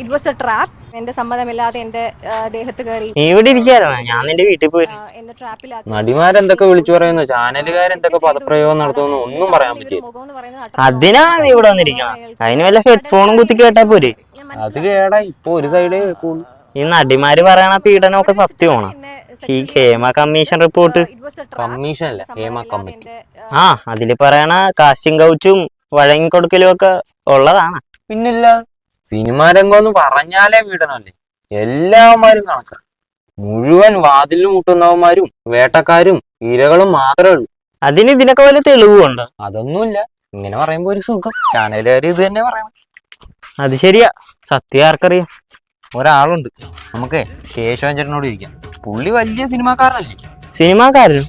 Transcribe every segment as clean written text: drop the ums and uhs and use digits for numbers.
It was A trap. എന്റെ സമ്മതമില്ലാതെ എന്റെ ദേഹത്ത് കയറി നീ ഇവിടെ ഇരിക്കായിരുന്നോ? ഞാൻ നിന്റെ വീട്ടിൽ പോയി. എന്നെ ട്രാപ്പിലാക്കി. നടിമാരെന്തൊക്കെ വിളിച്ചു പറയുന്നു, ചാനലുകാരെന്തൊക്കെ പദപ്രയോഗം നടത്തുന്നു, ഒന്നും പറയാൻ പറ്റില്ല. അതിനാണ് നീ ഇവിടെ വന്നിരിക്കണം. അതിന് വല്ല ഹെഡ്ഫോണും കുത്തി കേട്ടാ പോരെ. അത് കേടാ, ഇപ്പൊ ഒരു സൈഡേ കേൾക്കുള്ളൂ. ഈ നടിമാര് പറയണ പീഡനമൊക്കെ സത്യമാണ്. ഈ ഹേമ കമ്മീഷൻ റിപ്പോർട്ട്. കമ്മീഷൻ അല്ല, ഹേമ കമ്മിറ്റി. ആ, അതില് പറയണ കാസ്റ്റിംഗ് കൗച്ചും വഴങ്ങിക്കൊടുക്കലും ഒക്കെ ഉള്ളതാണ്. പിന്നില്ല, സിനിമാ രംഗം എന്ന് പറഞ്ഞാലേ പീഡനമല്ലേ. എല്ലാവന്മാരും കണക്കാ. മുഴുവൻ വാതിലും മുട്ടുന്നവന്മാരും വേട്ടക്കാരും ഇരകളും മാത്രമേ ഉള്ളൂ. അതിന് ഇതിനൊക്കെ വല്ല തെളിവുണ്ടോ? അതൊന്നുമില്ല, ഇങ്ങനെ പറയുമ്പോ ഒരു സുഖം. ചാനലുകാർ ഇത് തന്നെ പറയണം. അത് ശരിയാ, സത്യം ആർക്കറിയാം. ഒരാളുണ്ട്, നമുക്ക് കേശവൻ ചേട്ടനോട് ഇരിക്കാം. പുള്ളി വലിയ സിനിമാക്കാരനല്ലേ. സിനിമാക്കാരനും?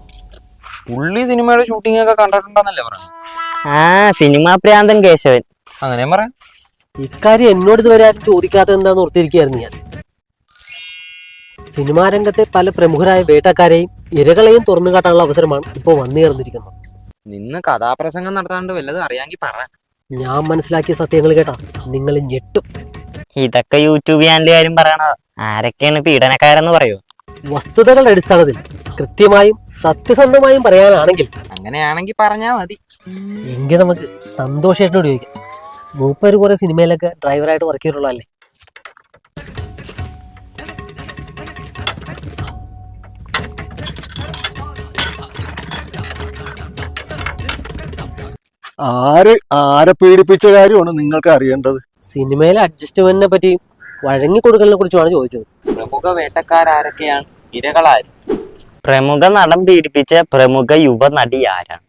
പുള്ളി സിനിമയുടെ ഷൂട്ടിംഗ് ഒക്കെ കണ്ടിട്ടുണ്ടെന്നല്ലേ പറയാം. ആ, സിനിമാ പ്രാന്തൻ കേശവൻ. അങ്ങനെ പറയാം. ഇക്കാര്യം എന്നോട് ഇതുവരെ ആരും ചോദിക്കാത്ത എന്താന്ന് ഓർത്തിരിക്കുകയായിരുന്നു ഞാൻ. സിനിമാ രംഗത്തെ പല പ്രമുഖരായ വേട്ടക്കാരെയും ഇരകളെയും തുറന്നു കാട്ടാനുള്ള അവസരമാണ് ഇപ്പോൾ വന്നു ചേർന്നിരിക്കുന്നത്. നിന്ന് കഥാപ്രസംഗം നടത്താണ്ട് വല്ലതും അറിയാമെങ്കിൽ പറ. ഞാൻ മനസ്സിലാക്കിയ സത്യങ്ങൾ കേട്ടാ നിങ്ങൾ ഞെട്ടും. ഇതൊക്കെ യൂട്യൂബ് ചാനലുകാരും പറയണതാ. ആരൊക്കെയാണ് പീഡനക്കാരെന്ന് പറയൂ? വസ്തുതകളുടെ അടിസ്ഥാനത്തിൽ കൃത്യമായും സത്യസന്ധമായും പറയാനാണെങ്കിൽ അങ്ങനെയാണെങ്കിൽ പറഞ്ഞാ മതി. എങ്കിൽ നമുക്ക് സന്തോഷമായിട്ടോട് ചോദിക്കാം. മൂപ്പര് കുറെ സിനിമയിലൊക്കെ ഡ്രൈവറായിട്ട് വർക്ക് ചെയ്തിട്ടുള്ളതല്ലേ? ആരെ പീഡിപ്പിച്ച കാര്യമാണ് നിങ്ങൾക്ക് അറിയേണ്ടത്. സിനിമയിലെ അഡ്ജസ്റ്റ്മെന്റിനെ പറ്റി വഴങ്ങി കൊടുക്കലിനെ കുറിച്ചുമാണ് ചോദിച്ചത്. പ്രമുഖ വേട്ടക്കാരൊക്കെയാണ്, ഇരകളാര്? പ്രമുഖ നടൻ പീഡിപ്പിച്ച പ്രമുഖ യുവ നടി ആരാണ്?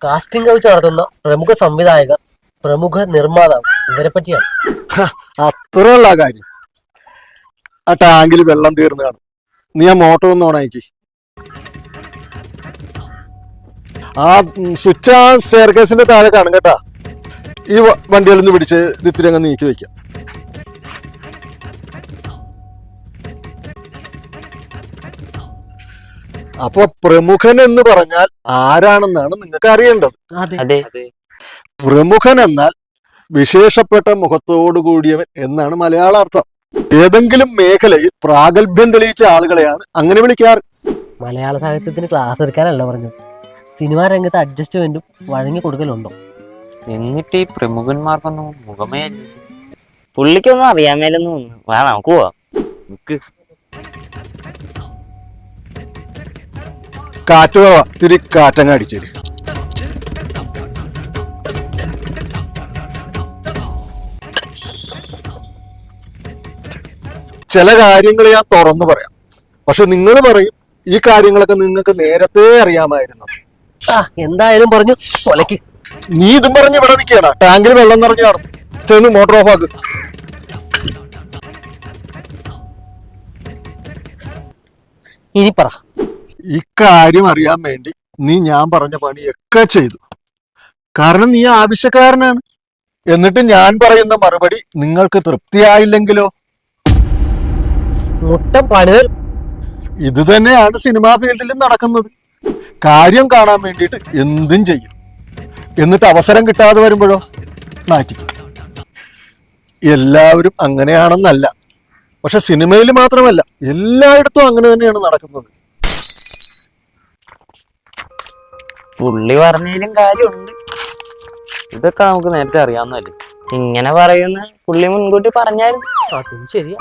കാസ്റ്റിംഗ് കൗച്ച് നടത്തുന്ന പ്രമുഖ സംവിധായകർ, പ്രമുഖ നിർമ്മാതാവ്, ഇവരെ പറ്റിയാണ്. അത്രയുള്ള കാര്യം. ആ ടാങ്കിൽ വെള്ളം തീർന്നു കാണും. നീ ആ മോട്ടോർ ഒന്ന് ഓണാക്കി. ആ സ്വിച്ച് ആ സ്റ്റെയർ കേസിന്റെ താഴെ കാണും കേട്ടാ. ഈ വണ്ടികളിൽ നിന്ന് പിടിച്ച് ഇത്തിരി അങ്ങ് നീക്കി വെക്കാം. അപ്പൊ പ്രമുഖൻ എന്ന് പറഞ്ഞാൽ ആരാണെന്നാണ് നിങ്ങൾക്ക് അറിയേണ്ടത്. അതെ, പ്രമുഖൻ എന്നാൽ വിശേഷപ്പെട്ട മുഖത്തോടു കൂടിയവൻ എന്നാണ് മലയാള അർത്ഥം. ഏതെങ്കിലും മേഖലയിൽ പ്രാഗൽഭ്യം തെളിയിച്ച ആളുകളെയാണ് അങ്ങനെ വിളിക്കാറ്. മലയാള സാഹിത്യത്തിന് ക്ലാസ് എടുക്കാനല്ല പറഞ്ഞത്. സിനിമാ രംഗത്ത് അഡ്ജസ്റ്റ്മെന്റും വഴങ്ങി കൊടുക്കലുണ്ടോ? എന്നിട്ട് ഈ പ്രമുഖന്മാർക്കൊന്നും മുഖമേ പുള്ളിക്കൊന്നും അറിയാൻ മേലൊന്നും. വാ, നമുക്ക് പോവാം. കാറ്റ് പോവാ, തിരി കാറ്റങ്ങ് അടിച്ചേര്. ചില കാര്യങ്ങൾ ഞാൻ തുറന്നു പറയാം, പക്ഷെ നിങ്ങൾ പറയും ഈ കാര്യങ്ങളൊക്കെ നിങ്ങൾക്ക് നേരത്തെ അറിയാമായിരുന്നു. എന്തായാലും പറഞ്ഞു കൊലക്ക്. നീ ഇതും പറഞ്ഞ് ഇവിടെ നിൽക്കണ. ടാങ്കിൽ വെള്ളം നിറഞ്ഞു കാണും. ചെന്ന് മോട്ടോർ ഓഫ് ആക്ക്. ഇനി പറ. ഇക്കാര്യം അറിയാൻ വേണ്ടി നീ ഞാൻ പറഞ്ഞ പണിയൊക്കെ ചെയ്തു. കാരണം നീ ആവശ്യക്കാരനാണ്. എന്നിട്ട് ഞാൻ പറയുന്ന മറുപടി നിങ്ങൾക്ക് തൃപ്തിയായില്ലെങ്കിലോ? മുട്ടം പണിതൽ. ഇത് തന്നെയാണ് സിനിമാ ഫീൽഡിലും നടക്കുന്നത്. കാര്യം കാണാൻ വേണ്ടിയിട്ട് എന്തും ചെയ്യും. എന്നിട്ട് അവസരം കിട്ടാതെ വരുമ്പോഴോ നാറ്റിക്കും. എല്ലാവരും അങ്ങനെയാണെന്നല്ല, പക്ഷെ സിനിമയിൽ മാത്രമല്ല, എല്ലായിടത്തും അങ്ങനെ തന്നെയാണ് നടക്കുന്നത്. പുള്ളി പറഞ്ഞതിലും കാര്യമുണ്ട്. ഇതൊക്കെ നമുക്ക് നേരത്തെ അറിയാവുന്നതല്ലേ. ഇങ്ങനെ പറയുന്ന പുള്ളി മുൻകൂട്ടി പറഞ്ഞായിരുന്നു. അതും ശരിയാ.